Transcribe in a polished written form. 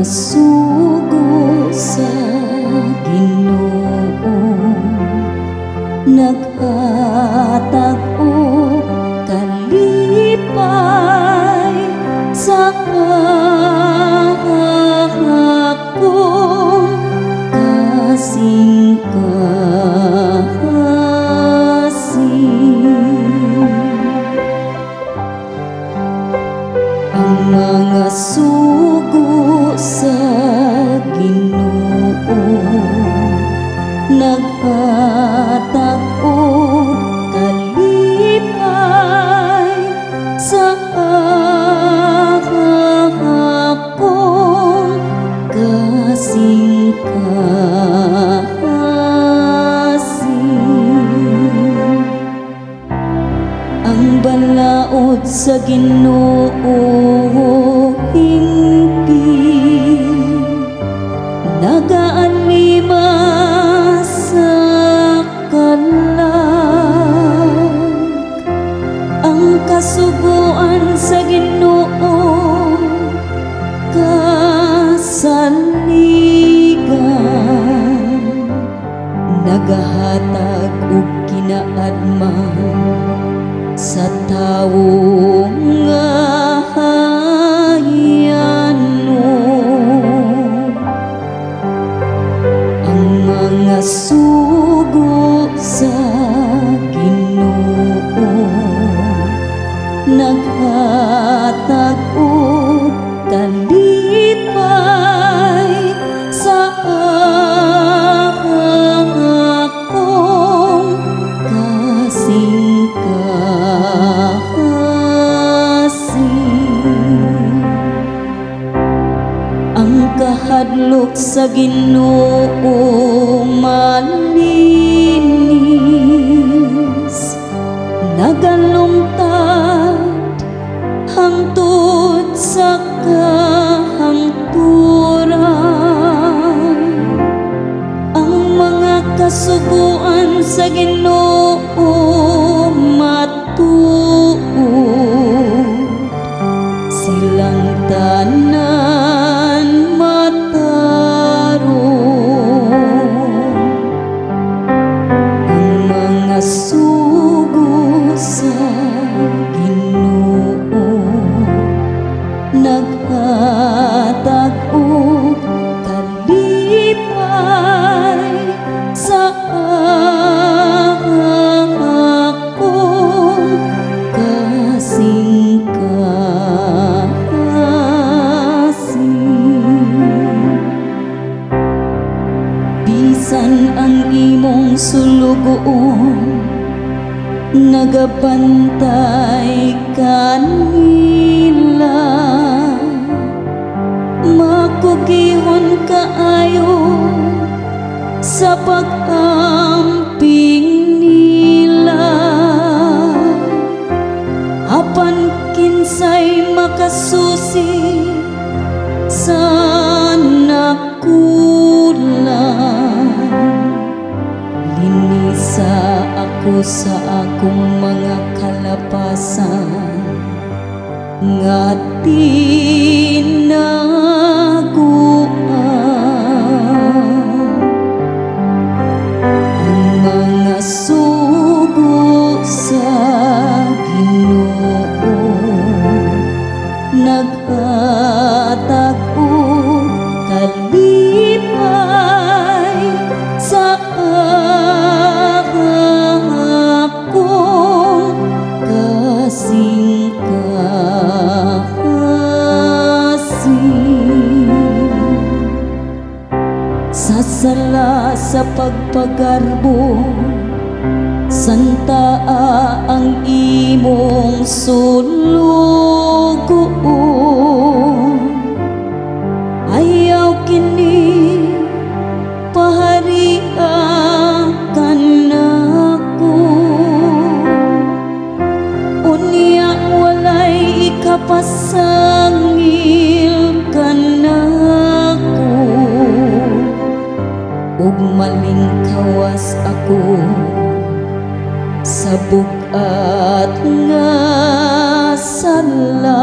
mga sugo sa Ginoo naghatag og kalipay sa akong kasing-kasing. Ang mga sugo sa Ginoo naghatag og kalipay sa akong kasing-kasing. Ang balaod sa Ginoo hingpit nagaalima sa kalag. Ang kasuguan sa Ginoo kasaligan nagahatag og kinaadman sa tawo nga hayano. Ang mga sugo sa Ginoo naghatag og kalipay sa akong kasing-kasing. Ang kahadlok sa Ginoo malinis nagalungtad hangtod sa kahangturan. Ang mga kasuguan sa Ginoo matuod silang tanan mataron. Ang mga sugo sa Ginoo naghatag og kalipay sa akong kasing-kasing. Bisan ang imong sulugoon nagabantay kanila, makugihon kaayo sa pag-amping nila. Apan kinsay makasusi sa nakulang, linisa ako sa akong mga kalapasan nga tinaguan. Ang mga sugo sa Ginoo naghatag og kalipay sa akong kasing-kasing. Sasala sa pagpagarbo santaa ang imong sulugoon. Ayaw kini paharian kanako, unya walay ikapasangil kanako, ug malingkawas ako sa bugat nga sala.